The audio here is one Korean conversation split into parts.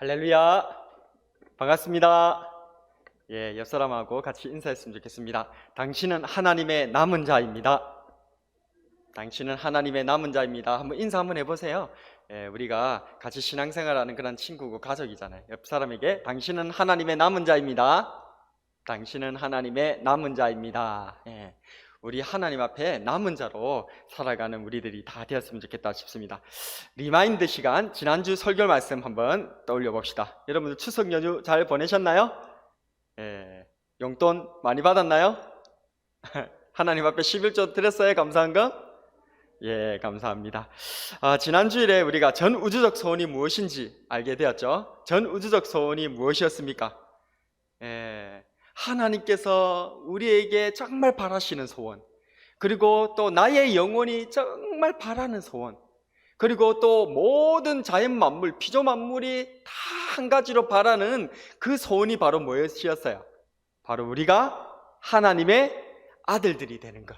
할렐루야, 반갑습니다. 옆 사람하고 같이 인사했으면 좋겠습니다. 당신은 하나님의 남은 자입니다. 당신은 하나님의 남은 자입니다. 한번 인사 한번 해보세요. 우리가 같이 신앙생활하는 그런 친구고 가족이잖아요. 옆 사람에게 당신은 하나님의 남은 자입니다. 당신은 하나님의 남은 자입니다. 우리 하나님 앞에 남은 자로 살아가는 우리들이 다 되었으면 좋겠다 싶습니다. 리마인드 시간, 지난주 설교 말씀 한번 떠올려 봅시다. 여러분들 추석 연휴 잘 보내셨나요? 용돈 많이 받았나요? 하나님 앞에 11조 드렸어요? 감사한 거? 감사합니다. 지난주일에 우리가 전 우주적 소원이 무엇인지 알게 되었죠. 전 우주적 소원이 무엇이었습니까? 하나님께서 우리에게 정말 바라시는 소원, 그리고 또 나의 영혼이 정말 바라는 소원, 그리고 또 모든 자연 만물, 피조 만물이 다 한 가지로 바라는 그 소원이 바로 무엇이었어요? 바로 우리가 하나님의 아들들이 되는 것,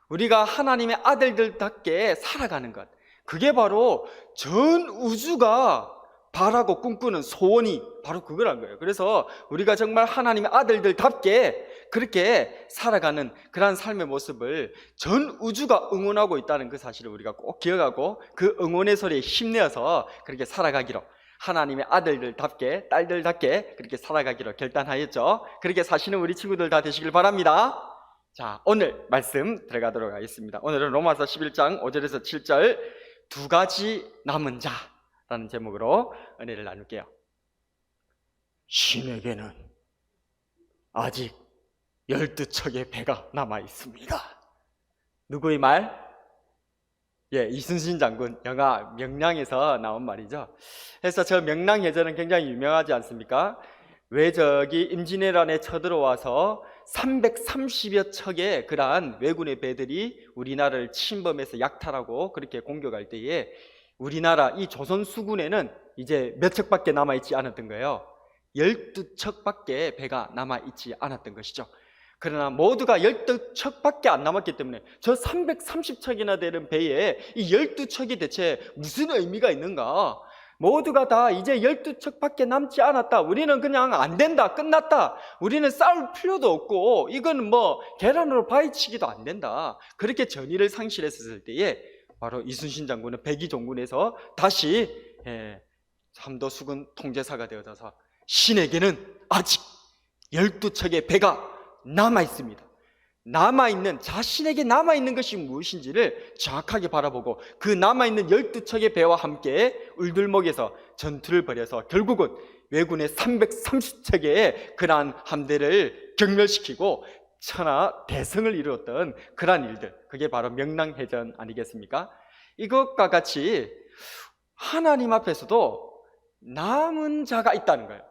우리가 하나님의 아들들답게 살아가는 것, 그게 바로 전 우주가 바라고 꿈꾸는 소원이 바로 그거란 거예요. 그래서 우리가 정말 하나님의 아들들답게 그렇게 살아가는 그러한 삶의 모습을 전 우주가 응원하고 있다는 그 사실을 우리가 꼭 기억하고 그 응원의 소리에 힘내어서 그렇게 살아가기로, 하나님의 아들들답게, 딸들답게 그렇게 살아가기로 결단하였죠. 그렇게 사시는 우리 친구들 다 되시길 바랍니다. 자, 오늘 말씀 들어가도록 하겠습니다. 오늘은 로마서 11장 5절에서 7절 두 가지 남은 자 라는 제목으로 은혜를 나눌게요. 신에게는 아직 12척의 배가 남아 있습니다. 누구의 말? 이순신 장군 영화 명량에서 나온 말이죠. 그래서 저 명량 해전은 굉장히 유명하지 않습니까? 외적이 임진왜란에 쳐들어와서 330여 척의 그러한 왜군의 배들이 우리나라를 침범해서 약탈하고 그렇게 공격할 때에 우리나라 이 조선 수군에는 이제 몇 척밖에 남아있지 않았던 거예요. 12척밖에 배가 남아있지 않았던 것이죠. 그러나 모두가 12척밖에 안 남았기 때문에 저 330척이나 되는 배에 이 12척이 대체 무슨 의미가 있는가? 모두가 다 이제 12척밖에 남지 않았다. 우리는 그냥 안 된다. 끝났다. 우리는 싸울 필요도 없고 이건 뭐 계란으로 바위치기도 안 된다. 그렇게 전의를 상실했을 때에 바로 이순신 장군은 백의종군에서 다시 삼도 수군 통제사가 되어져서 신에게는 아직 12척의 배가 남아있습니다. 남아있는, 자신에게 남아있는 것이 무엇인지를 정확하게 바라보고 그 남아있는 12척의 배와 함께 울들목에서 전투를 벌여서 결국은 왜군의 330척의 그러한 함대를 경멸시키고 천하 대성을 이루었던 그러한 일들, 그게 바로 명랑해전 아니겠습니까? 이것과 같이 하나님 앞에서도 남은 자가 있다는 거예요.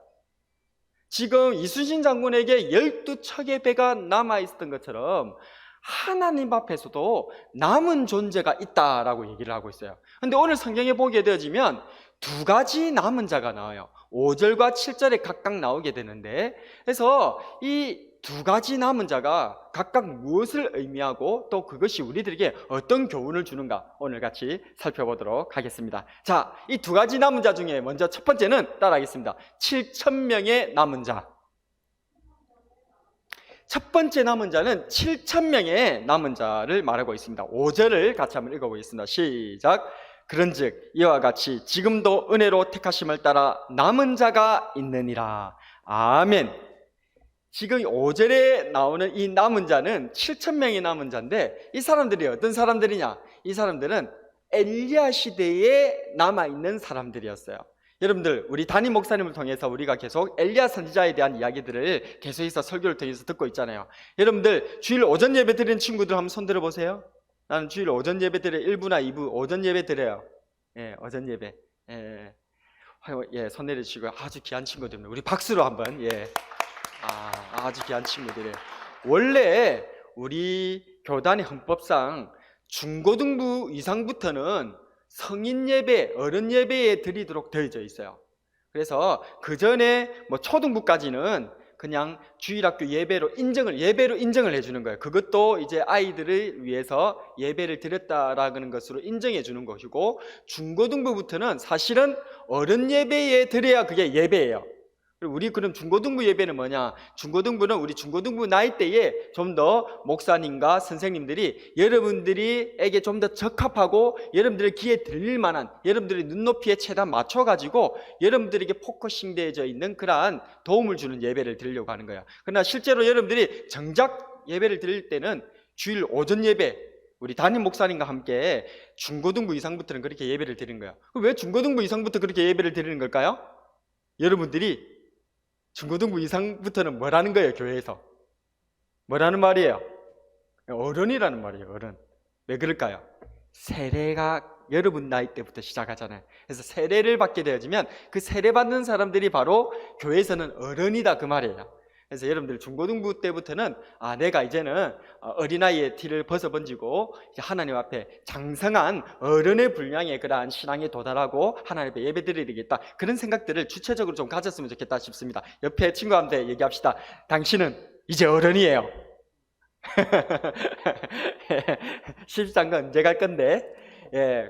지금 이순신 장군에게 12척의 배가 남아있었던 것처럼 하나님 앞에서도 남은 존재가 있다라고 얘기를 하고 있어요. 그런데 오늘 성경에 보게 되어지면 두 가지 남은 자가 나와요. 5절과 7절에 각각 나오게 되는데, 그래서 이 두 가지 남은 자가 각각 무엇을 의미하고 또 그것이 우리들에게 어떤 교훈을 주는가 오늘 같이 살펴보도록 하겠습니다. 자, 이 두 가지 남은 자 중에 먼저 첫 번째는 따라하겠습니다. 7,000명의 남은 자. 첫 번째 남은 자는 7,000명의 남은 자를 말하고 있습니다. 5절을 같이 한번 읽어보겠습니다. 시작. 그런즉 이와 같이 지금도 은혜로 택하심을 따라 남은 자가 있느니라. 아멘. 지금 5절에 나오는 이 남은 자는 7,000명의 남은 자인데, 이 사람들이 어떤 사람들이냐? 이 사람들은 엘리야 시대에 남아있는 사람들이었어요. 여러분들, 우리 담임 목사님을 통해서 우리가 계속 엘리야 선지자에 대한 이야기들을 계속해서 설교를 통해서 듣고 있잖아요. 여러분들, 주일 오전 예배 드리는 친구들 한번 손 들어보세요. 나는 주일 오전 예배 드려 1부나 2부 오전 예배 드려요. 오전 예배. 손 내려주시고 아주 귀한 친구들입니다. 우리 박수로 한번. 아주 귀한 친구들이에요. 원래 우리 교단의 헌법상 중고등부 이상부터는 성인 예배, 어른 예배에 드리도록 되어져 있어요. 그래서 그 전에 초등부까지는 그냥 주일학교 예배로 인정을 해주는 거예요. 그것도 이제 아이들을 위해서 예배를 드렸다라는 것으로 인정해 주는 것이고, 중고등부부터는 사실은 어른 예배에 드려야 그게 예배예요. 우리 그럼 중고등부 예배는 뭐냐? 중고등부는 우리 중고등부 나이대에 좀 더 목사님과 선생님들이 여러분들에게 좀 더 적합하고 여러분들의 귀에 들릴 만한, 여러분들의 눈높이에 최대한 맞춰가지고 여러분들에게 포커싱 되어져 있는 그러한 도움을 주는 예배를 드리려고 하는 거예요. 그러나 실제로 여러분들이 정작 예배를 드릴 때는 주일 오전 예배, 우리 담임 목사님과 함께 중고등부 이상부터는 그렇게 예배를 드리는 거예요. 왜 중고등부 이상부터 그렇게 예배를 드리는 걸까요? 여러분들이 중고등부 이상부터는 뭐라는 거예요? 교회에서 뭐라는 말이에요? 어른이라는 말이에요. 어른. 왜 그럴까요? 세례가 여러분 나이 때부터 시작하잖아요. 그래서 세례를 받게 되어지면 그 세례 받는 사람들이 바로 교회에서는 어른이다 그 말이에요. 그래서 여러분들 중고등부 때부터는 내가 이제는 어린아이의 티를 벗어번지고 하나님 앞에 장성한 어른의 분량의 그러한 신앙에 도달하고 하나님 앞에 예배드리겠다, 그런 생각들을 주체적으로 좀 가졌으면 좋겠다 싶습니다. 옆에 친구한테 얘기합시다. 당신은 이제 어른이에요. 실상은 언제 갈 건데?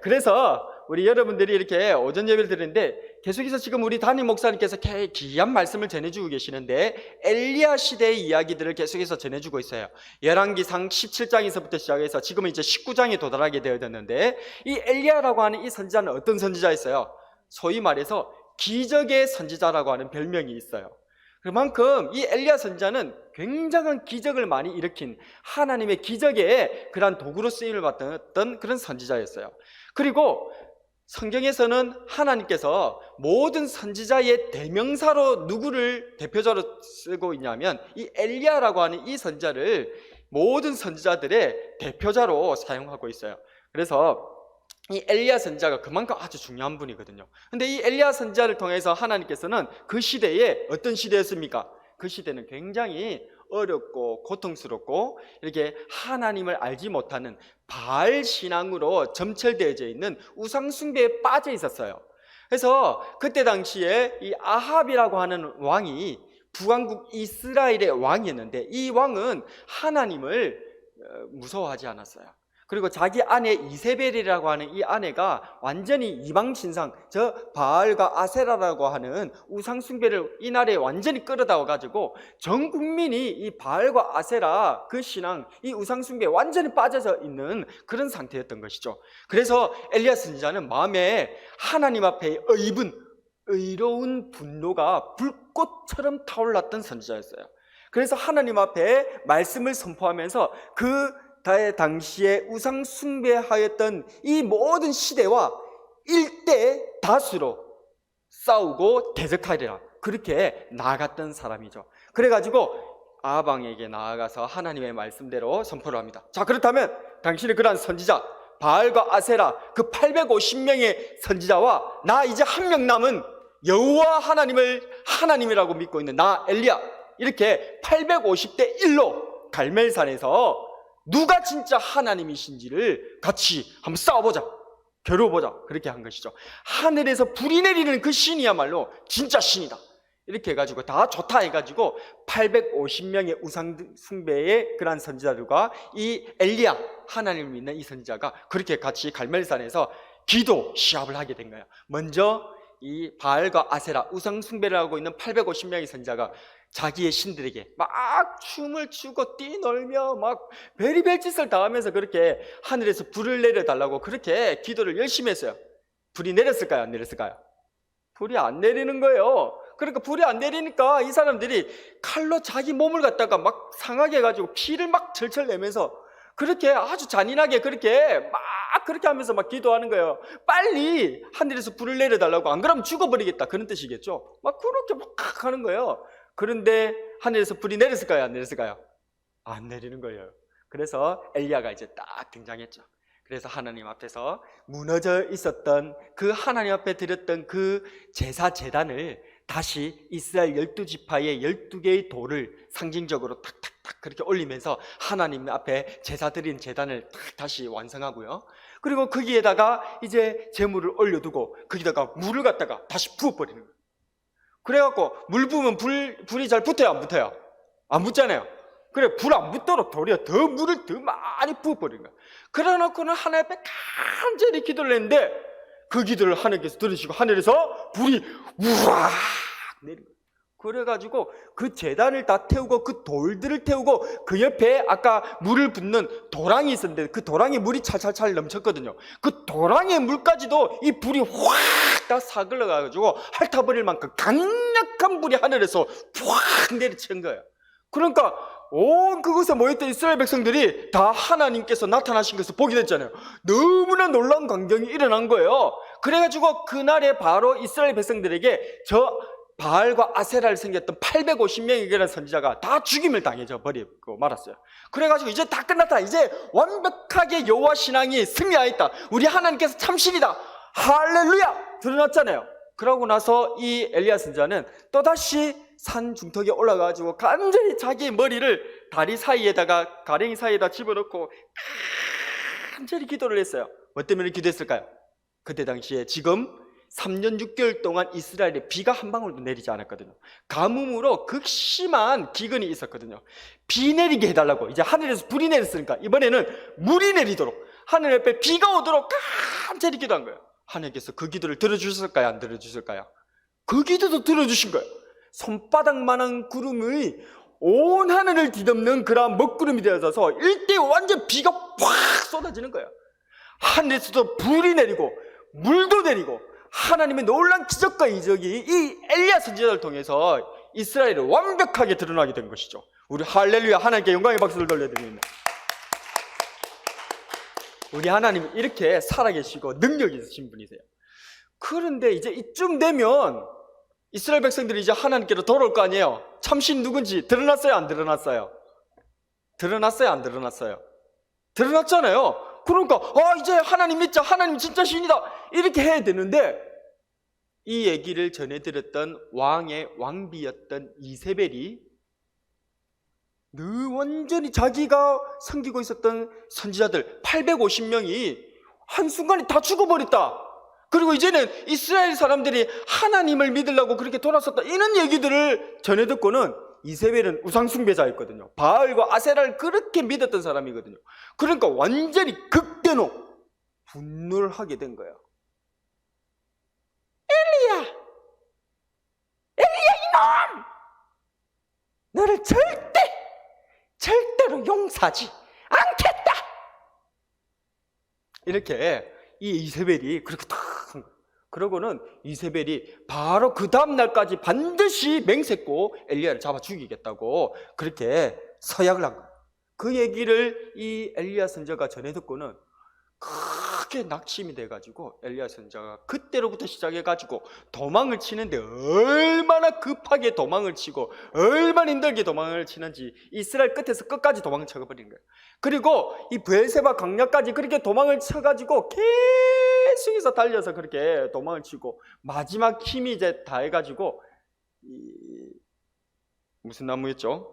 그래서 우리 여러분들이 이렇게 오전 예배를 드리는데, 계속해서 지금 우리 담임 목사님께서 귀한 말씀을 전해주고 계시는데, 엘리야 시대의 이야기들을 계속해서 전해주고 있어요. 열왕기상 17장에서부터 시작해서 지금은 이제 19장에 도달하게 되어졌는데, 이 엘리야라고 하는 이 선지자는 어떤 선지자였어요? 소위 말해서 기적의 선지자라고 하는 별명이 있어요. 그만큼 이 엘리야 선지자는 굉장한 기적을 많이 일으킨 하나님의 기적의 그런 도구로 쓰임을 받던 그런 선지자였어요. 그리고 성경에서는 하나님께서 모든 선지자의 대명사로 누구를 대표자로 쓰고 있냐면 이 엘리야라고 하는 이 선지자를 모든 선지자들의 대표자로 사용하고 있어요. 그래서 이 엘리야 선지자가 그만큼 아주 중요한 분이거든요. 근데 이 엘리야 선지자를 통해서 하나님께서는 그 시대에 어떤 시대였습니까? 그 시대는 굉장히 어렵고 고통스럽고 이렇게 하나님을 알지 못하는 바알 신앙으로 점철되어져 있는 우상 숭배에 빠져 있었어요. 그래서 그때 당시에 이 아합이라고 하는 왕이 북왕국 이스라엘의 왕이었는데, 이 왕은 하나님을 무서워하지 않았어요. 그리고 자기 아내 이세벨이라고 하는 이 아내가 완전히 이방 신상, 저 바알과 아세라라고 하는 우상 숭배를 이날에 완전히 끌어다와 가지고 전 국민이 이 바알과 아세라 그 신앙, 이 우상 숭배에 완전히 빠져서 있는 그런 상태였던 것이죠. 그래서 엘리야 선지자는 마음에 하나님 앞에 의로운 분노가 불꽃처럼 타올랐던 선지자였어요. 그래서 하나님 앞에 말씀을 선포하면서 그 당시에 우상 숭배하였던 이 모든 시대와 일대 다수로 싸우고 대적하리라, 그렇게 나아갔던 사람이죠. 그래가지고 아방에게 나아가서 하나님의 말씀대로 선포를 합니다. 자, 그렇다면 당신의 그러한 선지자 바알과 아세라 그 850명의 선지자와 나 이제 한 명 남은 여호와 하나님을 하나님이라고 믿고 있는 나 엘리야, 이렇게 850대 1로 갈멜산에서 누가 진짜 하나님이신지를 같이 한번 싸워보자, 겨뤄보자, 그렇게 한 것이죠. 하늘에서 불이 내리는 그 신이야말로 진짜 신이다, 이렇게 해가지고 다 좋다 해가지고 850명의 우상 숭배의 그러한 선지자들과 이 엘리야, 하나님을 믿는 이 선지자가 그렇게 같이 갈멜산에서 기도 시합을 하게 된 거예요. 먼저 이 바알과 아세라 우상 숭배를 하고 있는 850명의 선지자가 자기의 신들에게 막 춤을 추고 뛰놀며 막 별의별 짓을 다 하면서 그렇게 하늘에서 불을 내려달라고 그렇게 기도를 열심히 했어요. 불이 내렸을까요? 안 내렸을까요? 불이 안 내리는 거예요. 그러니까 불이 안 내리니까 이 사람들이 칼로 자기 몸을 갖다가 막 상하게 해가지고 피를 막 철철 내면서 그렇게 아주 잔인하게 그렇게 하면서 막 기도하는 거예요. 빨리 하늘에서 불을 내려달라고, 안 그러면 죽어버리겠다, 그런 뜻이겠죠. 막 그렇게 막 하는 거예요. 그런데 하늘에서 불이 내렸을까요? 안 내렸을까요? 안 내리는 거예요. 그래서 엘리야가 이제 딱 등장했죠. 그래서 하나님 앞에서 무너져 있었던 그 하나님 앞에 드렸던 그 제사 제단을 다시 이스라엘 12지파의 12개의 돌을 상징적으로 탁탁탁 그렇게 올리면서 하나님 앞에 제사 드린 제단을 다시 완성하고요. 그리고 거기에다가 이제 제물을 올려두고 거기다가 물을 갖다가 다시 부어버리는 거예요. 그래갖고 물 부으면 불이 잘 붙어요, 안 붙어요? 안 붙잖아요. 그래, 불 안 붙도록 도리어 더 물을 더 많이 부어버린 거야. 그래놓고는 하나님 앞에 간절히 기도를 했는데 그 기도를 하나님께서 들으시고 하늘에서 불이 우악 내린 거야. 그래가지고 그 제단을 다 태우고 그 돌들을 태우고 그 옆에 아까 물을 붓는 도랑이 있었는데 그 도랑에 물이 찰찰찰 넘쳤거든요. 그 도랑의 물까지도 이 불이 확 다 사글러가지고 핥아버릴 만큼 강력한 불이 하늘에서 확 내리친 거예요. 그러니까 온 그곳에 모였던 이스라엘 백성들이 다 하나님께서 나타나신 것을 보게 됐잖아요. 너무나 놀라운 광경이 일어난 거예요. 그래가지고 그날에 바로 이스라엘 백성들에게 저 바알과 아세라를 섬겼던 850명이라는 선지자가 다 죽임을 당해져 버리고 말았어요. 그래가지고 이제 다 끝났다. 이제 완벽하게 여호와 신앙이 승리하였다. 우리 하나님께서 참신이다. 할렐루야! 드러났잖아요. 그러고 나서 이 엘리야 선지자는 또다시 산 중턱에 올라가가지고 간절히 자기 머리를 다리 사이에다가 가랭이 사이에다 집어넣고 간절히 기도를 했어요. 뭐 때문에 기도했을까요? 그때 당시에 지금 3년 6개월 동안 이스라엘에 비가 한 방울도 내리지 않았거든요. 가뭄으로 극심한 기근이 있었거든요. 비 내리게 해달라고. 이제 하늘에서 불이 내렸으니까 이번에는 물이 내리도록 하늘 옆에 비가 오도록 간절히 기도한 거예요. 하나님께서 그 기도를 들어주셨을까요? 안 들어주셨을까요? 그 기도도 들어주신 거예요. 손바닥만한 구름이 온 하늘을 뒤덮는 그러한 먹구름이 되어져서 일대에 완전 비가 확 쏟아지는 거예요. 하늘에서도 불이 내리고 물도 내리고 하나님의 놀라운 기적과 이적이 이 엘리야 선지자를 통해서 이스라엘에 완벽하게 드러나게 된 것이죠. 우리 할렐루야, 하나님께 영광의 박수를 돌려드립니다. 우리 하나님은 이렇게 살아계시고 능력이 있으신 분이세요. 그런데 이제 이쯤 되면 이스라엘 백성들이 이제 하나님께로 돌아올 거 아니에요. 참신 누군지 드러났어요, 안 드러났어요? 드러났어요, 안 드러났어요? 드러났잖아요. 그러니까 이제 하나님 믿자, 하나님 진짜 신이다 이렇게 해야 되는데 이 얘기를 전해드렸던 왕의 왕비였던 이세벨이 완전히 자기가 섬기고 있었던 선지자들 850명이 한순간에 다 죽어버렸다. 그리고 이제는 이스라엘 사람들이 하나님을 믿으려고 그렇게 돌아섰다, 이런 얘기들을 전해듣고는 이세벨은 우상숭배자였거든요. 바알과 아세라를 그렇게 믿었던 사람이거든요. 그러니까 완전히 극대노 분노를 하게 된 거예요. 엘리야 이놈! 너를 절대로 용서하지 않겠다! 이렇게 이 이세벨이 그렇게 탁 한 거예요. 그러고는 이세벨이 바로 그 다음날까지 반드시 맹세코 엘리야를 잡아 죽이겠다고 그렇게 서약을 한 거예요. 그 얘기를 이 엘리야 선지자가 전해 듣고는 크게 낙심이 돼가지고 엘리야 선지자가 그때로부터 시작해가지고 도망을 치는데 얼마나 급하게 도망을 치고 얼마나 힘들게 도망을 치는지 이스라엘 끝에서 끝까지 도망을 쳐버린 거예요. 그리고 이 브엘세바 강야까지 그렇게 도망을 쳐가지고 계속해서 달려서 그렇게 도망을 치고 마지막 힘이 이제 다 해가지고 무슨 나무였죠?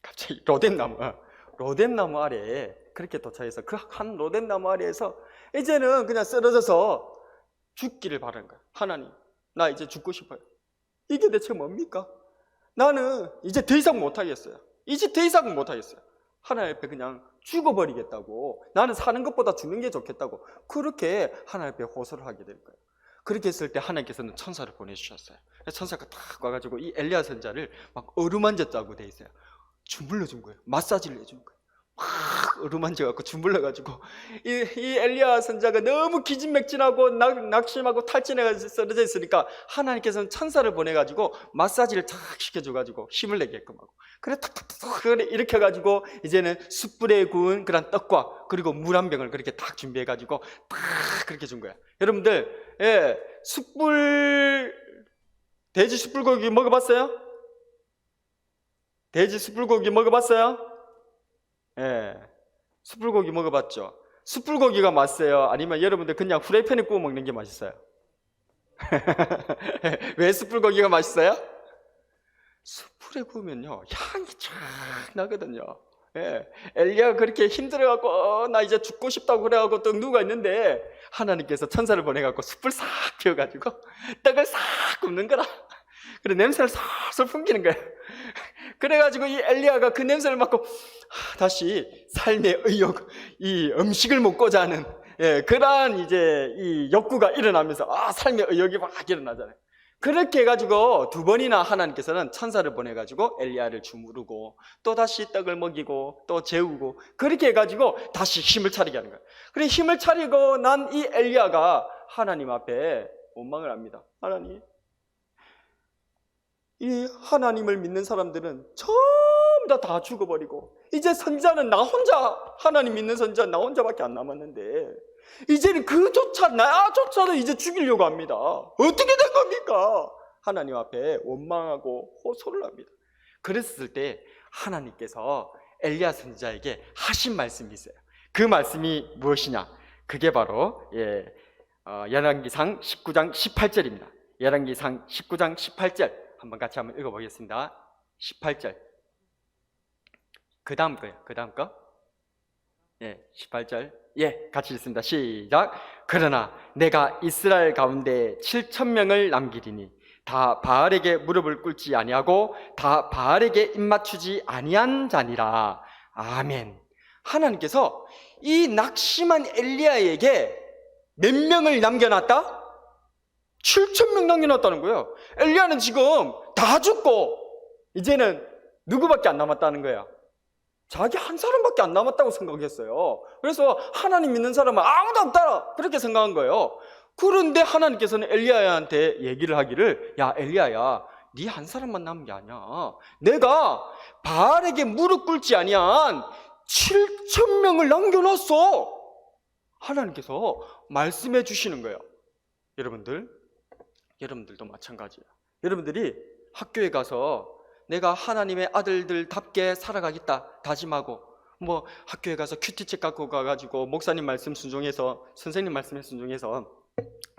갑자기 로덴나무 아래에 그렇게 도착해서 그 한 로덴나무 아래에서 이제는 그냥 쓰러져서 죽기를 바라는 거야. 하나님, 나 이제 죽고 싶어요. 이게 대체 뭡니까? 나는 이제 더 이상 못하겠어요. 이제 더 이상은 못하겠어요. 하나님 앞에 그냥 죽어버리겠다고, 나는 사는 것보다 죽는 게 좋겠다고 그렇게 하나님 앞에 호소를 하게 될 거예요. 그렇게 했을 때 하나님께서는 천사를 보내주셨어요. 천사가 딱 와가지고 이 엘리야 선지자를 막 어루만졌다고 돼 있어요. 주물러 준 거예요. 마사지를 해준 거예요. 막 어루만져갖고 주물러가지고 이 엘리야 선지자가 너무 기진맥진하고 낙심하고 탈진해가지고 쓰러져 있으니까 하나님께서는 천사를 보내가지고 마사지를 탁 시켜줘가지고 힘을 내게끔 하고 그래 탁탁탁 일으켜가지고 이제는 숯불에 구운 그런 떡과 그리고 물 한 병을 그렇게 딱 준비해가지고 딱 그렇게 준 거야. 여러분들, 돼지 숯불고기 먹어봤어요? 돼지 숯불고기 먹어봤어요? 숯불고기 먹어봤죠? 숯불고기가 맛있어요? 아니면 여러분들 그냥 후라이팬에 구워 먹는 게 맛있어요? 왜 숯불고기가 맛있어요? 숯불에 구우면요 향이 쫙 나거든요. 예, 엘리야가 그렇게 힘들어갖고 나 이제 죽고 싶다고 그래갖고 떡 누가 있는데 하나님께서 천사를 보내갖고 숯불 싹 피워가지고 떡을 싹 굽는 거라. 그래 냄새를 살살 풍기는 거예요. 그래가지고 이 엘리야가 그 냄새를 맡고 다시 삶의 의욕, 이 음식을 먹고자 하는 그러한 이제 이 욕구가 일어나면서 삶의 의욕이 막 일어나잖아요. 그렇게 해가지고 두 번이나 하나님께서는 천사를 보내가지고 엘리야를 주무르고 또 다시 떡을 먹이고 또 재우고 그렇게 해가지고 다시 힘을 차리게 하는 거예요. 그래 힘을 차리고 난 이 엘리야가 하나님 앞에 원망을 합니다. 하나님, 이 하나님을 믿는 사람들은 전부 다 죽어버리고 이제 선지자는 나 혼자, 하나님 믿는 선지자 나 혼자밖에 안 남았는데 이제는 나조차도 이제 죽이려고 합니다. 어떻게 된 겁니까? 하나님 앞에 원망하고 호소를 합니다. 그랬을 때 하나님께서 엘리야 선지자에게 하신 말씀이 있어요. 그 말씀이 무엇이냐? 그게 바로 열왕기상 19장 18절입니다. 열왕기상 19장 18절 한번 같이 한번 읽어보겠습니다. 18절. 그 다음 거예요. 그 다음 거. 18절. 같이 읽습니다. 시작. 그러나 내가 이스라엘 가운데 7,000명을 남기리니 다 바알에게 무릎을 꿇지 아니하고 다 바알에게 입맞추지 아니한 자니라. 아멘. 하나님께서 이 낙심한 엘리야에게 몇 명을 남겨놨다? 7,000명 남겨놨다는 거예요. 엘리야는 지금 다 죽고 이제는 누구밖에 안 남았다는 거예요. 자기 한 사람밖에 안 남았다고 생각했어요. 그래서 하나님 믿는 사람은 아무도 없다 그렇게 생각한 거예요. 그런데 하나님께서는 엘리야한테 얘기를 하기를, 야 엘리야야, 네 한 사람만 남은 게 아니야. 내가 바알에게 무릎 꿇지 아니한 7,000명을 남겨놨어. 하나님께서 말씀해 주시는 거예요. 여러분들도 마찬가지예요. 여러분들이 학교에 가서 내가 하나님의 아들들답게 살아가겠다 다짐하고 학교에 가서 큐티책 갖고 가가지고 목사님 말씀 순종해서 선생님 말씀에 순종해서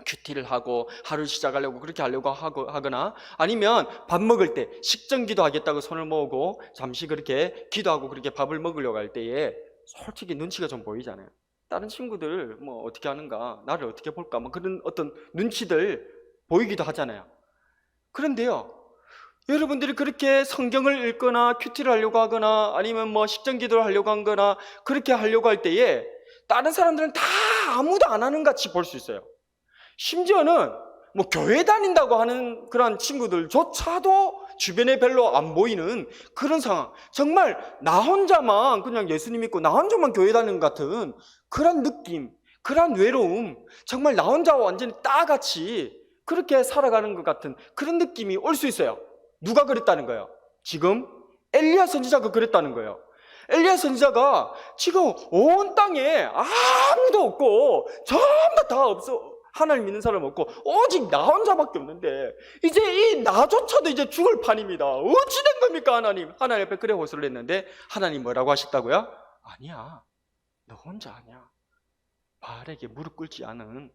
큐티를 하고 하루 시작하려고 그렇게 하려고 하거나 아니면 밥 먹을 때 식전기도 하겠다고 손을 모으고 잠시 그렇게 기도하고 그렇게 밥을 먹으려고 할 때에 솔직히 눈치가 좀 보이잖아요. 다른 친구들 어떻게 하는가, 나를 어떻게 볼까 그런 어떤 눈치들 보이기도 하잖아요. 그런데요, 여러분들이 그렇게 성경을 읽거나 큐티를 하려고 하거나 아니면 식전기도를 하려고 하거나 그렇게 하려고 할 때에 다른 사람들은 다 아무도 안 하는 같이 볼 수 있어요. 심지어는 교회 다닌다고 하는 그런 친구들조차도 주변에 별로 안 보이는 그런 상황. 정말 나 혼자만 그냥 예수님 믿고 나 혼자만 교회 다니는 것 같은 그런 느낌, 그런 외로움, 정말 나 혼자 완전히 따같이 그렇게 살아가는 것 같은 그런 느낌이 올 수 있어요. 누가 그랬다는 거예요? 지금 엘리야 선지자가 그랬다는 거예요. 엘리야 선지자가 지금 온 땅에 아무도 없고 전부 다 없어. 하나님 믿는 사람 없고 오직 나 혼자밖에 없는데 이제 이 나조차도 이제 죽을 판입니다. 어찌 된 겁니까 하나님? 하나님 앞에 그래 호소를 했는데 하나님 뭐라고 하셨다고요? 아니야, 너 혼자 아니야. 바알에게 무릎 꿇지 않은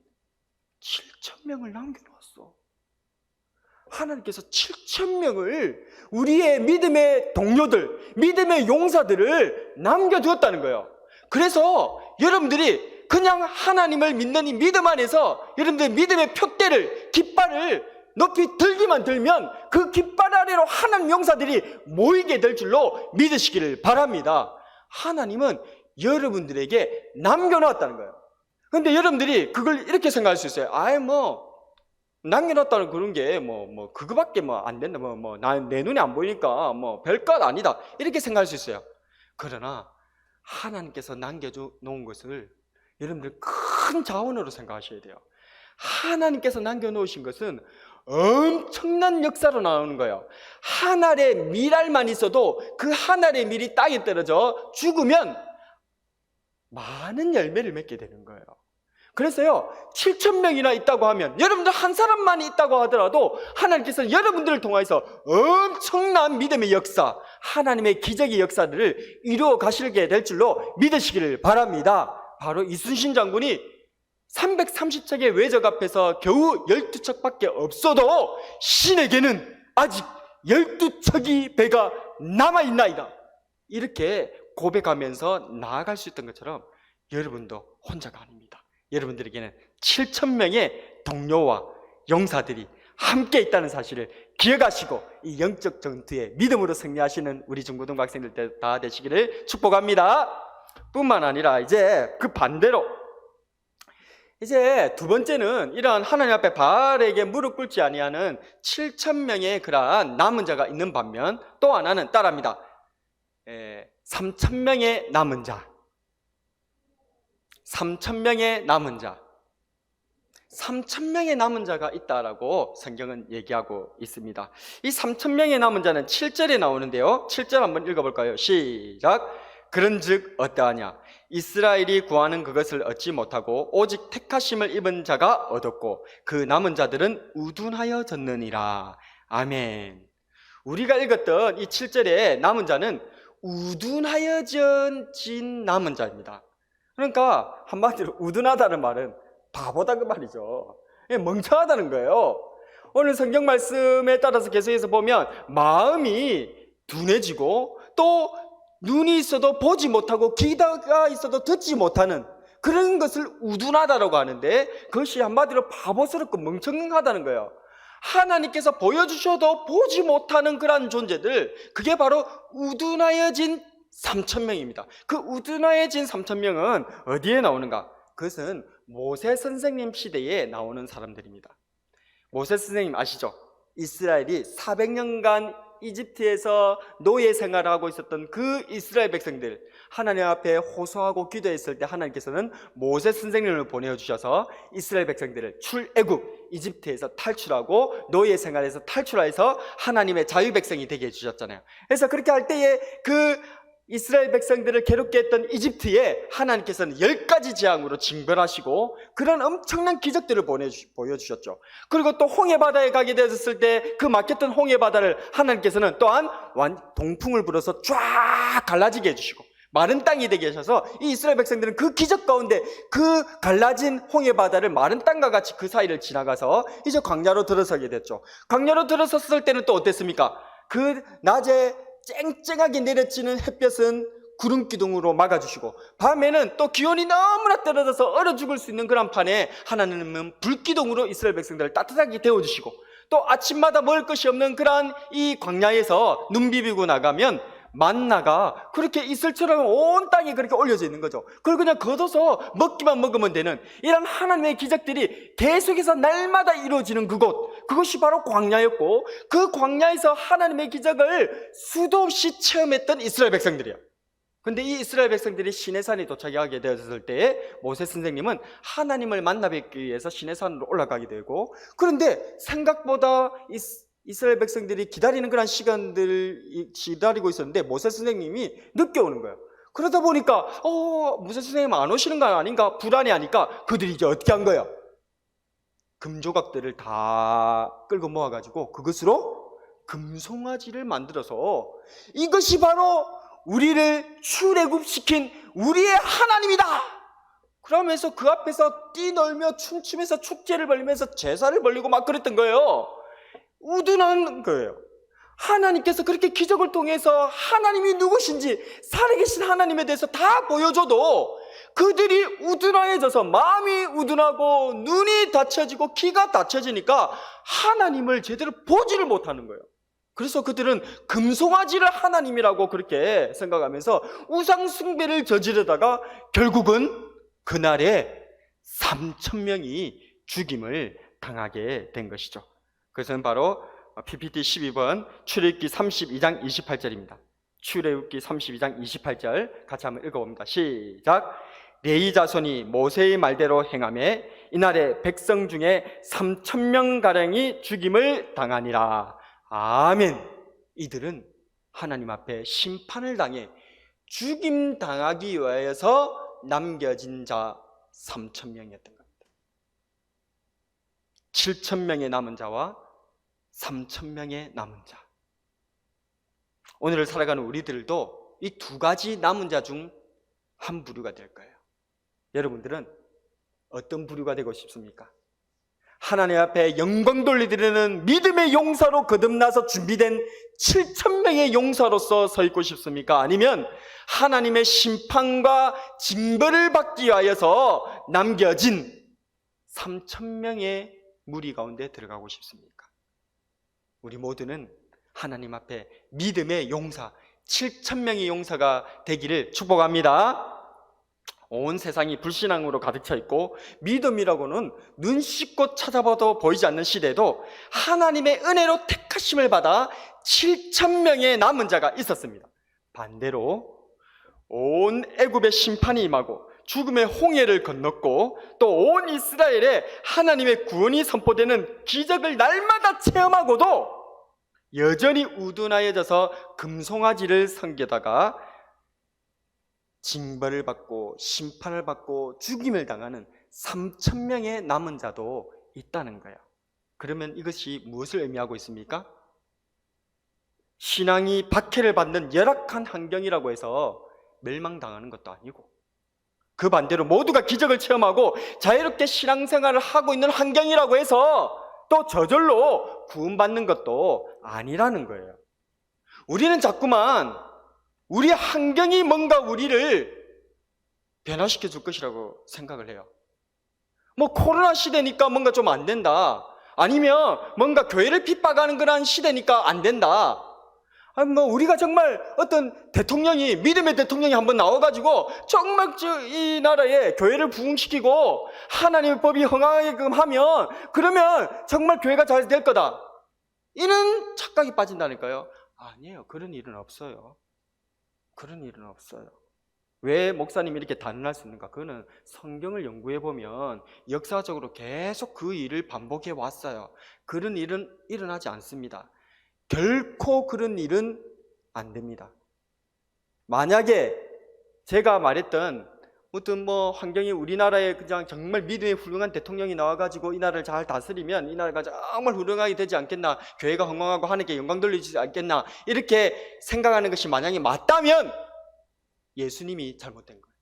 7,000명을 남겨놓았어. 하나님께서 7,000명을 우리의 믿음의 동료들, 믿음의 용사들을 남겨두었다는 거예요. 그래서 여러분들이 그냥 하나님을 믿는 이 믿음 안에서 여러분들의 믿음의 푯대를, 깃발을 높이 들기만 들면 그 깃발 아래로 하나님 용사들이 모이게 될 줄로 믿으시기를 바랍니다. 하나님은 여러분들에게 남겨놓았다는 거예요. 그런데 여러분들이 그걸 이렇게 생각할 수 있어요. 남겨놨다는 그런 게 그거밖에 안 된다. 내 눈에 안 보이니까 별것 아니다. 이렇게 생각할 수 있어요. 그러나 하나님께서 남겨놓은 것을 여러분들 큰 자원으로 생각하셔야 돼요. 하나님께서 남겨놓으신 것은 엄청난 역사로 나오는 거예요. 한 알의 밀알만 있어도 그 한 알의 밀이 땅에 떨어져 죽으면 많은 열매를 맺게 되는 거예요. 그래서요, 7,000명이나 있다고 하면 여러분들 한 사람만 있다고 하더라도 하나님께서 여러분들을 통해서 엄청난 믿음의 역사, 하나님의 기적의 역사들을 이루어 가시게 될 줄로 믿으시기를 바랍니다. 바로 이순신 장군이 330척의 외적 앞에서 겨우 12척밖에 없어도 신에게는 아직 12척의 배가 남아있나이다, 이렇게 고백하면서 나아갈 수 있던 것처럼 여러분도 혼자가 아닙니다. 여러분들에게는 7,000명의 동료와 용사들이 함께 있다는 사실을 기억하시고 이 영적 전투에 믿음으로 승리하시는 우리 중고등부 학생들 다 되시기를 축복합니다. 뿐만 아니라 이제 그 반대로 이제 두 번째는 이러한 하나님 앞에 바알에게 무릎 꿇지 아니하는 7,000명의 그러한 남은 자가 있는 반면 또 하나는 따라합니다. 3,000명의 남은 자. 3,000명의 남은 자. 3,000명의 남은 자가 있다라고 성경은 얘기하고 있습니다. 이 3,000명의 남은 자는 7절에 나오는데요. 7절 한번 읽어볼까요? 시작. 그런즉 어떠하냐? 이스라엘이 구하는 그것을 얻지 못하고 오직 택하심을 입은 자가 얻었고 그 남은 자들은 우둔하여졌느니라. 아멘. 우리가 읽었던 이 7절의 남은 자는 우둔하여진 남은 자입니다. 그러니까 한마디로 우둔하다는 말은 바보다 그 말이죠. 멍청하다는 거예요. 오늘 성경 말씀에 따라서 계속해서 보면 마음이 둔해지고 또 눈이 있어도 보지 못하고 귀가 있어도 듣지 못하는 그런 것을 우둔하다라고 하는데 그것이 한마디로 바보스럽고 멍청하다는 거예요. 하나님께서 보여주셔도 보지 못하는 그러한 존재들, 그게 바로 우둔하여진 3,000명입니다. 그 우둔하여진 3,000명은 어디에 나오는가? 그것은 모세 선생님 시대에 나오는 사람들입니다. 모세 선생님 아시죠? 이스라엘이 400년간 이집트에서 노예 생활을 하고 있었던 그 이스라엘 백성들, 하나님 앞에 호소하고 기도했을 때 하나님께서는 모세 선생님을 보내주셔서 이스라엘 백성들을 출애굽 이집트에서 탈출하고 노예 생활에서 탈출해서 하나님의 자유 백성이 되게 해주셨잖아요. 그래서 그렇게 할 때에 그 이스라엘 백성들을 괴롭게 했던 이집트에 하나님께서는 10가지 재앙으로 징벌하시고 그런 엄청난 기적들을 보여주셨죠. 그리고 또 홍해바다에 가게 되었을 때 그 막혔던 홍해바다를 하나님께서는 또한 동풍을 불어서 쫙 갈라지게 해주시고 마른 땅이 되게 하셔서 이 이스라엘 백성들은 그 기적 가운데 그 갈라진 홍해바다를 마른 땅과 같이 그 사이를 지나가서 이제 광야로 들어서게 됐죠. 광야로 들어섰을 때는 또 어땠습니까? 그 낮에 쨍쨍하게 내려지는 햇볕은 구름 기둥으로 막아주시고 밤에는 또 기온이 너무나 떨어져서 얼어 죽을 수 있는 그런 판에 하나님은 불기둥으로 이스라엘 백성들을 따뜻하게 데워주시고 또 아침마다 먹을 것이 없는 그러한 이 광야에서 눈 비비고 나가면 만나가 그렇게 이슬처럼 온 땅에 그렇게 올려져 있는 거죠. 그걸 그냥 걷어서 먹기만 먹으면 되는 이런 하나님의 기적들이 계속해서 날마다 이루어지는 그것이 바로 광야였고 그 광야에서 하나님의 기적을 수도 없이 체험했던 이스라엘 백성들이에요. 근데 이 이스라엘 백성들이 시내산에 도착하게 되었을 때 모세 선생님은 하나님을 만나 뵙기 위해서 시내산으로 올라가게 되고 그런데 생각보다 이스라엘 백성들이 기다리는 그런 시간들이 기다리고 있었는데 모세 선생님이 늦게 오는 거예요. 그러다 보니까 모세 선생님 안 오시는 거 아닌가 불안해하니까 그들이 이제 어떻게 한 거예요? 금조각들을 다 끌고 모아가지고 그것으로 금송아지를 만들어서 이것이 바로 우리를 출애굽시킨 우리의 하나님이다! 그러면서 그 앞에서 뛰놀며 춤추면서 축제를 벌리면서 제사를 벌리고 막 그랬던 거예요. 우둔한 거예요. 하나님께서 그렇게 기적을 통해서 하나님이 누구신지 살아계신 하나님에 대해서 다 보여줘도 그들이 우둔하여져서 마음이 우둔하고 눈이 닫혀지고 귀가 닫혀지니까 하나님을 제대로 보지를 못하는 거예요. 그래서 그들은 금송아지를 하나님이라고 그렇게 생각하면서 우상 숭배를 저지르다가 결국은 그날에 3,000명이 죽임을 당하게 된 것이죠. 그것은 바로 PPT 12번 출애굽기 32장 28절입니다. 출애굽기 32장 28절 같이 한번 읽어봅니다. 시작. 레위 자손이 모세의 말대로 행하매 이날에 백성 중에 3,000명가량이 죽임을 당하니라. 아멘. 이들은 하나님 앞에 심판을 당해 죽임 당하기 위하여서 남겨진 자 3,000명이었던 겁니다. 7,000명의 남은 자와 3,000명의 남은 자. 오늘을 살아가는 우리들도 이 두 가지 남은 자 중 한 부류가 될 거예요. 여러분들은 어떤 부류가 되고 싶습니까? 하나님 앞에 영광 돌리드리는 믿음의 용사로 거듭나서 준비된 7,000명의 용사로서 서 있고 싶습니까? 아니면 하나님의 심판과 징벌을 받기 위하여서 남겨진 3,000명의 무리 가운데 들어가고 싶습니까? 우리 모두는 하나님 앞에 믿음의 용사, 7,000명의 용사가 되기를 축복합니다. 온 세상이 불신앙으로 가득 차 있고 믿음이라고는 눈 씻고 찾아봐도 보이지 않는 시대에도 하나님의 은혜로 택하심을 받아 7,000명의 남은 자가 있었습니다. 반대로 온 애굽의 심판이 임하고 죽음의 홍해를 건넜고 또 온 이스라엘에 하나님의 구원이 선포되는 기적을 날마다 체험하고도 여전히 우둔하여져서 금송아지를 섬기다가 징벌을 받고 심판을 받고 죽임을 당하는 3,000명의 남은 자도 있다는 거예요. 그러면 이것이 무엇을 의미하고 있습니까? 신앙이 박해를 받는 열악한 환경이라고 해서 멸망당하는 것도 아니고, 그 반대로 모두가 기적을 체험하고 자유롭게 신앙생활을 하고 있는 환경이라고 해서 또 저절로 구원받는 것도 아니라는 거예요. 우리는 자꾸만 우리 환경이 뭔가 우리를 변화시켜 줄 것이라고 생각을 해요. 뭐 코로나 시대니까 뭔가 좀 안 된다, 아니면 뭔가 교회를 핍박하는 그런 시대니까 안 된다, 아니 뭐 우리가 정말 어떤 대통령이, 믿음의 대통령이 한번 나와가지고 정말 이 나라에 교회를 부흥시키고 하나님의 법이 흥하게끔 하면 그러면 정말 교회가 잘 될 거다, 이런 착각이 빠진다니까요. 아니에요. 그런 일은 없어요. 그런 일은 없어요. 왜 목사님이 이렇게 단언할 수 있는가? 그거는 성경을 연구해 보면 역사적으로 계속 그 일을 반복해 왔어요. 그런 일은 일어나지 않습니다. 결코 그런 일은 안 됩니다. 만약에 제가 말했던 어떤 뭐 환경이 우리나라에 그냥 정말 믿음의 훌륭한 대통령이 나와가지고 이 나라를 잘 다스리면 이 나라가 정말 훌륭하게 되지 않겠나, 교회가 흥왕하고 하나님께 영광 돌리지 않겠나, 이렇게 생각하는 것이 만약에 맞다면 예수님이 잘못된 거예요.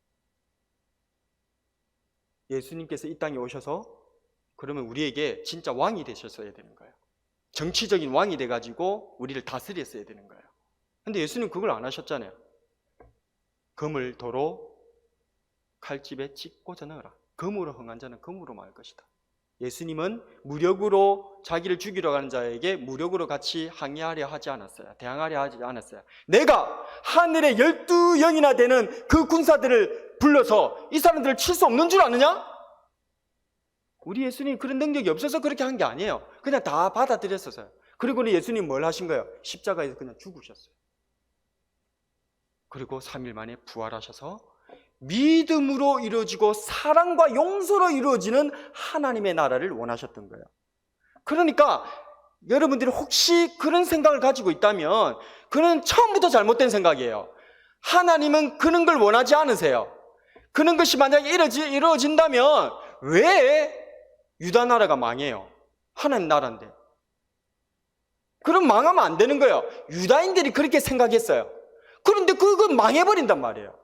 예수님께서 이 땅에 오셔서 그러면 우리에게 진짜 왕이 되셨어야 되는 거예요. 정치적인 왕이 돼가지고 우리를 다스렸어야 되는 거예요. 근데 예수님 그걸 안 하셨잖아요. 금을 도로 칼집에 찢고자 넣어라. 금으로 흥한 자는 금으로 망할 것이다. 예수님은 무력으로 자기를 죽이러 가는 자에게 무력으로 같이 항의하려 하지 않았어요. 대항하려 하지 않았어요. 내가 하늘에 12영이나 되는 그 군사들을 불러서 이 사람들을 칠 수 없는 줄 아느냐? 우리 예수님 그런 능력이 없어서 그렇게 한 게 아니에요. 그냥 다 받아들였었어요. 그리고 우리 예수님 뭘 하신 거예요? 십자가에서 그냥 죽으셨어요. 그리고 3일 만에 부활하셔서 믿음으로 이루어지고 사랑과 용서로 이루어지는 하나님의 나라를 원하셨던 거예요. 그러니까 여러분들이 혹시 그런 생각을 가지고 있다면 그는 처음부터 잘못된 생각이에요. 하나님은 그런 걸 원하지 않으세요. 그런 것이 만약에 이루어진다면 왜 유다 나라가 망해요? 하나님 나라인데. 그럼 망하면 안 되는 거예요. 유다인들이 그렇게 생각했어요. 그런데 그건 망해버린단 말이에요.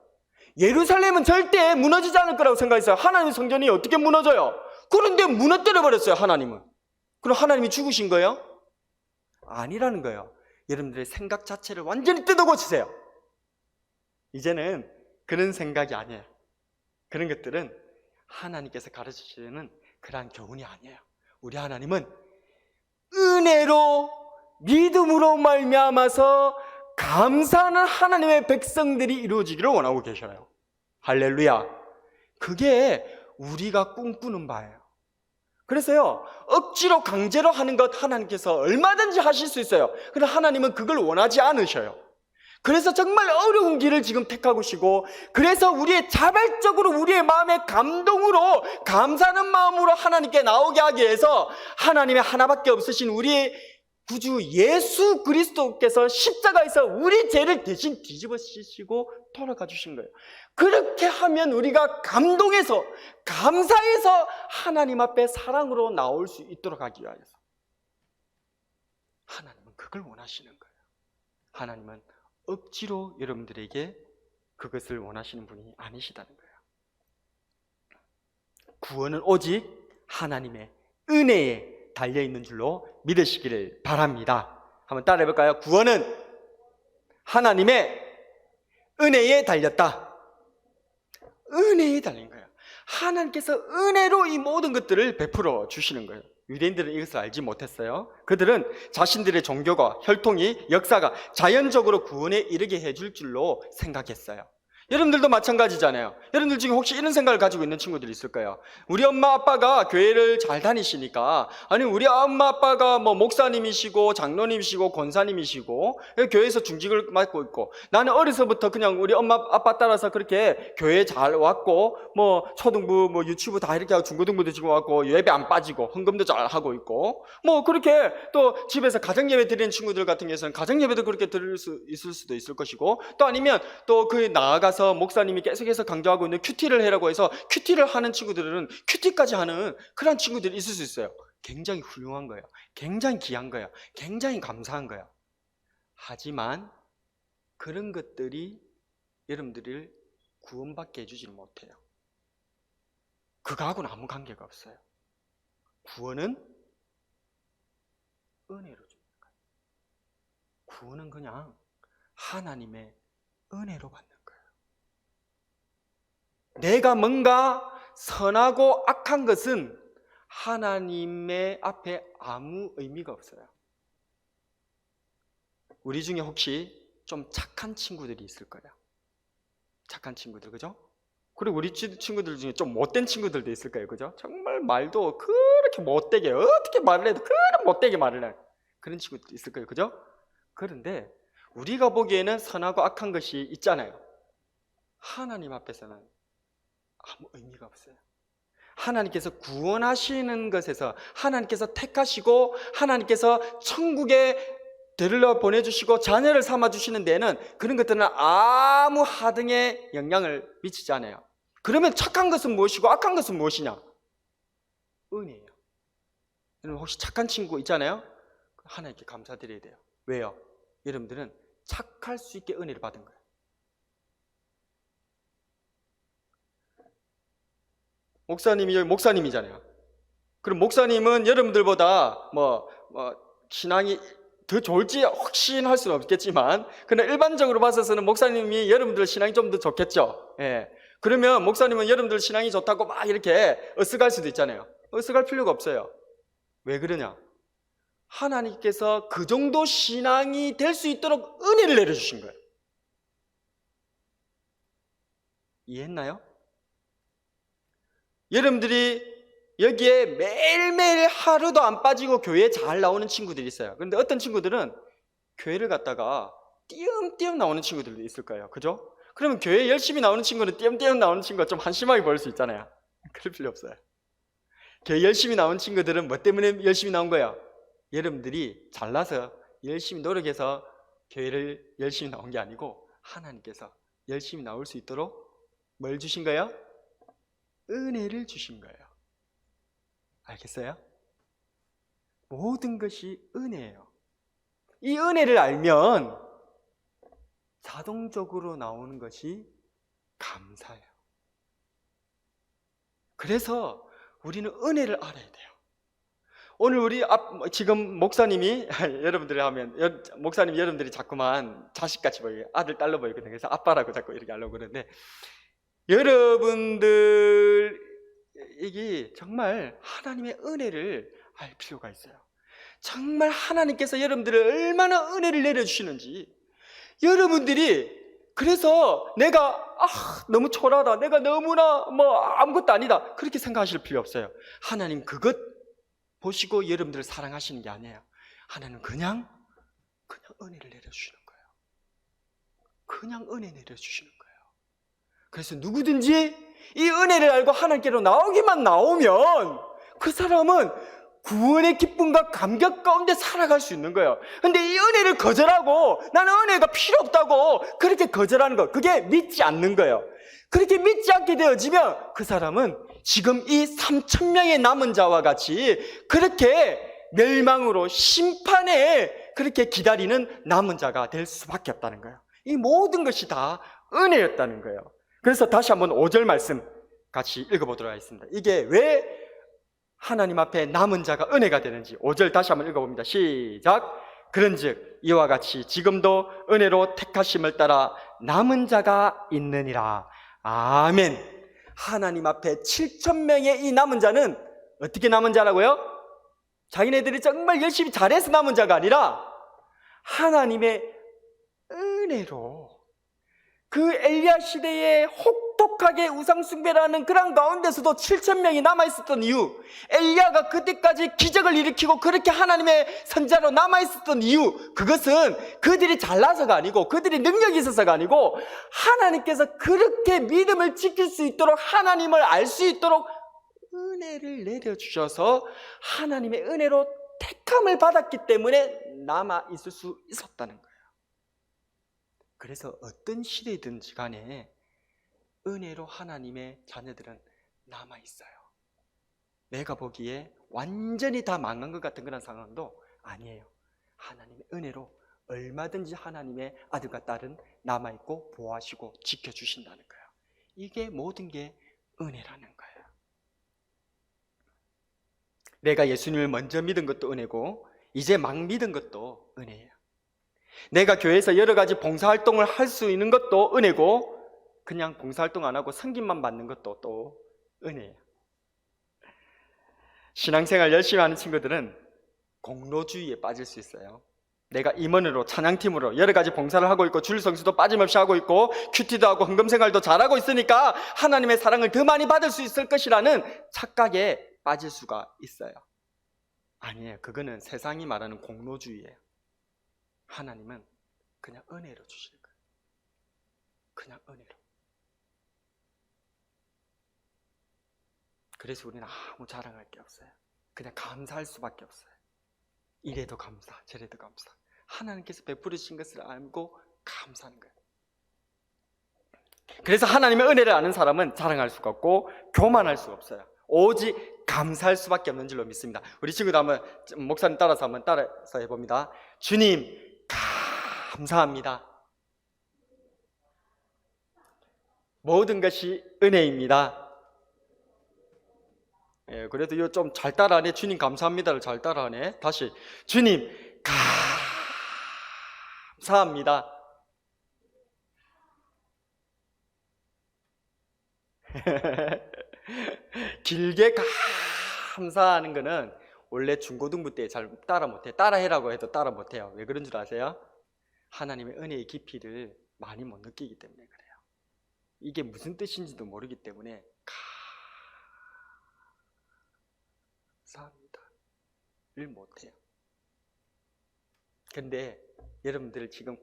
예루살렘은 절대 무너지지 않을 거라고 생각했어요. 하나님의 성전이 어떻게 무너져요? 그런데 무너뜨려 버렸어요, 하나님은. 그럼 하나님이 죽으신 거예요? 아니라는 거예요. 여러분들의 생각 자체를 완전히 뜯어고치세요. 이제는 그런 생각이 아니에요. 그런 것들은 하나님께서 가르치시는 그러한 교훈이 아니에요. 우리 하나님은 은혜로 믿음으로 말미암아서 감사하는 하나님의 백성들이 이루어지기를 원하고 계셔요. 할렐루야. 그게 우리가 꿈꾸는 바예요. 그래서요, 억지로 강제로 하는 것 하나님께서 얼마든지 하실 수 있어요. 그러나 하나님은 그걸 원하지 않으셔요. 그래서 정말 어려운 길을 지금 택하고 계시고, 그래서 우리의 자발적으로 우리의 마음의 감동으로 감사하는 마음으로 하나님께 나오게 하기 위해서 하나님의 하나밖에 없으신 우리의 구주 예수 그리스도께서 십자가에서 우리 죄를 대신 뒤집어 씌시고 돌아가 주신 거예요. 그렇게 하면 우리가 감동해서 감사해서 하나님 앞에 사랑으로 나올 수 있도록 하기 위해서 하나님은 그걸 원하시는 거예요. 하나님은 억지로 여러분들에게 그것을 원하시는 분이 아니시다는 거예요. 구원은 오직 하나님의 은혜에 달려있는 줄로 믿으시기를 바랍니다. 한번 따라해 볼까요? 구원은 하나님의 은혜에 달렸다. 은혜에 달린 거예요. 하나님께서 은혜로 이 모든 것들을 베풀어 주시는 거예요. 유대인들은 이것을 알지 못했어요. 그들은 자신들의 종교가, 혈통이, 역사가 자연적으로 구원에 이르게 해줄 줄로 생각했어요. 여러분들도 마찬가지잖아요. 여러분들 중에 혹시 이런 생각을 가지고 있는 친구들이 있을 거예요. 우리 엄마 아빠가 교회를 잘 다니시니까, 아니 우리 엄마 아빠가 뭐 목사님이시고 장로님이시고 권사님이시고 교회에서 중직을 맡고 있고, 나는 어려서부터 그냥 우리 엄마 아빠 따라서 그렇게 교회 잘 왔고, 뭐 초등부 뭐 유치부 다 이렇게 하고 중고등부도 지금 왔고, 예배 안 빠지고 헌금도 잘 하고 있고, 뭐 그렇게 또 집에서 가정예배 드리는 친구들 같은 경우에는 가정예배도 그렇게 드릴 수 있을 수도 있을 것이고, 또 아니면 또 그 나아가서 목사님이 계속해서 강조하고 있는 큐티를 해라고 해서 큐티를 하는 친구들은 큐티까지 하는 그런 친구들이 있을 수 있어요. 굉장히 훌륭한 거예요. 굉장히 귀한 거예요. 굉장히 감사한 거예요. 하지만 그런 것들이 여러분들을 구원받게 해주지는 못해요. 그거하고는 아무 관계가 없어요. 구원은 은혜로 줍니다. 구원은 그냥 하나님의 은혜로 받는 거예요. 내가 뭔가 선하고 악한 것은 하나님의 앞에 아무 의미가 없어요. 우리 중에 혹시 좀 착한 친구들이 있을 거예요. 착한 친구들, 그죠? 그리고 우리 친구들 중에 좀 못된 친구들도 있을 거예요, 그죠? 정말 말도 그렇게 못되게, 어떻게 말을 해도 그렇게 못되게 말을 해요. 그런 친구들도 있을 거예요, 그죠? 그런데 우리가 보기에는 선하고 악한 것이 있잖아요. 하나님 앞에서는 아무 의미가 없어요. 하나님께서 구원하시는 것에서, 하나님께서 택하시고 하나님께서 천국에 데리러 보내주시고 자녀를 삼아주시는 데는 그런 것들은 아무 하등의 영향을 미치지 않아요. 그러면 착한 것은 무엇이고 악한 것은 무엇이냐? 은혜예요. 여러분 혹시 착한 친구 있잖아요? 하나님께 감사드려야 돼요. 왜요? 여러분들은 착할 수 있게 은혜를 받은 거예요. 목사님이 목사님이잖아요. 그럼 목사님은 여러분들보다 신앙이 더 좋을지 확신할 수는 없겠지만, 그러나 일반적으로 봐서는 목사님이 여러분들 신앙이 좀 더 좋겠죠. 예. 그러면 목사님은 여러분들 신앙이 좋다고 막 이렇게 으쓱할 수도 있잖아요. 으쓱할 필요가 없어요. 왜 그러냐? 하나님께서 그 정도 신앙이 될 수 있도록 은혜를 내려주신 거예요. 이해했나요? 여러분들이 여기에 매일매일 하루도 안 빠지고 교회에 잘 나오는 친구들이 있어요. 그런데 어떤 친구들은 교회를 갔다가 띄엄띄엄 나오는 친구들도 있을 거예요. 그죠? 그러면 교회에 열심히 나오는 친구는 띄엄띄엄 나오는 친구가 좀 한심하게 보일 수 있잖아요. 그럴 필요 없어요. 교회 열심히 나온 친구들은 뭐 때문에 열심히 나온 거예요? 여러분들이 잘나서 열심히 노력해서 교회를 열심히 나온 게 아니고 하나님께서 열심히 나올 수 있도록 뭘 주신 거예요? 은혜를 주신 거예요. 알겠어요? 모든 것이 은혜예요. 이 은혜를 알면 자동적으로 나오는 것이 감사예요. 그래서 우리는 은혜를 알아야 돼요. 오늘 지금 목사님이 여러분들이 하면 목사님 여러분들이 자꾸만 자식같이 보여요. 아들 딸로 보이거든요. 그래서 아빠라고 자꾸 이렇게 하려고 그러는데, 여러분들 이게 정말 하나님의 은혜를 알 필요가 있어요. 정말 하나님께서 여러분들을 얼마나 은혜를 내려주시는지. 여러분들이 그래서 내가 너무 초라하다, 내가 너무나 아무것도 아니다, 그렇게 생각하실 필요 없어요. 하나님 그것 보시고 여러분들을 사랑하시는 게 아니에요. 하나님 그냥 은혜를 내려주시는 거예요. 그냥 은혜 내려주시는 거예요. 그래서 누구든지 이 은혜를 알고 하나님께로 나오면 그 사람은 구원의 기쁨과 감격 가운데 살아갈 수 있는 거예요. 근데 이 은혜를 거절하고 나는 은혜가 필요 없다고 그렇게 거절하는 거, 그게 믿지 않는 거예요. 그렇게 믿지 않게 되어지면 그 사람은 지금 이 3,000명의 남은 자와 같이 그렇게 멸망으로 심판에 그렇게 기다리는 남은 자가 될 수밖에 없다는 거예요. 이 모든 것이 다 은혜였다는 거예요. 그래서 다시 한번 5절 말씀 같이 읽어보도록 하겠습니다. 이게 왜 하나님 앞에 남은 자가 은혜가 되는지 5절 다시 한번 읽어봅니다. 시작. 그런즉 이와 같이 지금도 은혜로 택하심을 따라 남은 자가 있느니라. 아멘. 하나님 앞에 7,000명의 이 남은 자는 어떻게 남은 자라고요? 자기네들이 정말 열심히 잘해서 남은 자가 아니라 하나님의 은혜로, 그 엘리야 시대에 혹독하게 우상숭배라는 그런 가운데서도 7,000명이 남아있었던 이유, 엘리야가 그때까지 기적을 일으키고 그렇게 하나님의 선자로 남아있었던 이유, 그것은 그들이 잘나서가 아니고 그들이 능력이 있어서가 아니고 하나님께서 그렇게 믿음을 지킬 수 있도록, 하나님을 알 수 있도록 은혜를 내려주셔서 하나님의 은혜로 택함을 받았기 때문에 남아있을 수 있었다는 거예요. 그래서 어떤 시대든지 간에 은혜로 하나님의 자녀들은 남아있어요. 내가 보기에 완전히 다 망한 것 같은 그런 상황도 아니에요. 하나님의 은혜로 얼마든지 하나님의 아들과 딸은 남아있고 보호하시고 지켜주신다는 거예요. 이게 모든 게 은혜라는 거예요. 내가 예수님을 먼저 믿은 것도 은혜고 이제 막 믿은 것도 은혜예요. 내가 교회에서 여러 가지 봉사활동을 할 수 있는 것도 은혜고 그냥 봉사활동 안 하고 섬김만 받는 것도 또 은혜예요. 신앙생활 열심히 하는 친구들은 공로주의에 빠질 수 있어요. 내가 임원으로, 찬양팀으로 여러 가지 봉사를 하고 있고 주일성수도 빠짐없이 하고 있고 큐티도 하고 헌금생활도 잘하고 있으니까 하나님의 사랑을 더 많이 받을 수 있을 것이라는 착각에 빠질 수가 있어요. 아니에요. 그거는 세상이 말하는 공로주의예요. 하나님은 그냥 은혜로 주시는 거예요. 그냥 은혜로. 그래서 우리는 아무 자랑할 게 없어요. 그냥 감사할 수밖에 없어요. 이래도 감사, 저래도 감사. 하나님께서 베풀으신 것을 알고 감사하는 거예요. 그래서 하나님의 은혜를 아는 사람은 자랑할 수가 없고 교만할 수가 없어요. 오직 감사할 수밖에 없는 줄로 믿습니다. 우리 친구도 한번 목사님 따라서 한번 따라서 해봅니다. 주님 감사합니다. 모든 것이 은혜입니다. 예, 그래도 이거 좀 잘 따라하네. 주님 감사합니다를 잘 따라하네. 다시 주님 감사합니다. 길게 감사하는 거는 원래 중고등부 때 잘 따라 못해. 따라해라고 해도 따라 못해요. 왜 그런 줄 아세요? 하나님의 은혜의 깊이를 많이 못 느끼기 때문에 그래요. 이게 무슨 뜻인지도 모르기 때문에 감사합니다를 못해요. 근데 여러분들 지금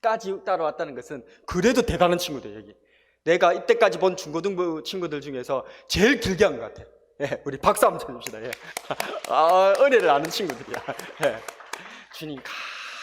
감까지 따라왔다는 것은 그래도 대단한 친구들. 여기 내가 이때까지 본 중고등부 친구들 중에서 제일 길게 한 것 같아요. 예, 우리 박수 한번 쳐줍시다. 예. 은혜를 아는 친구들이야. 예. 주님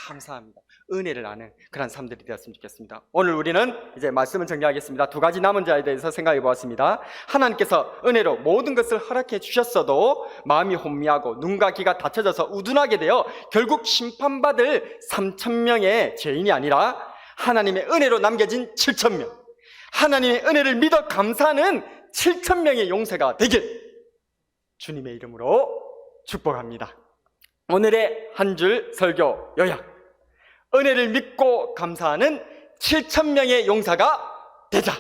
감사합니다. 은혜를 아는 그런 사람들이 되었으면 좋겠습니다. 오늘 우리는 이제 말씀을 정리하겠습니다. 두 가지 남은 자에 대해서 생각해 보았습니다. 하나님께서 은혜로 모든 것을 허락해 주셨어도 마음이 혼미하고 눈과 귀가 닫혀져서 우둔하게 되어 결국 심판받을 3,000명의 죄인이 아니라 하나님의 은혜로 남겨진 7,000명, 하나님의 은혜를 믿어 감사하는 7,000명의 용세가 되길 주님의 이름으로 축복합니다. 오늘의 한 줄 설교 요약: 은혜를 믿고 감사하는 7,000명의 용사가 되자.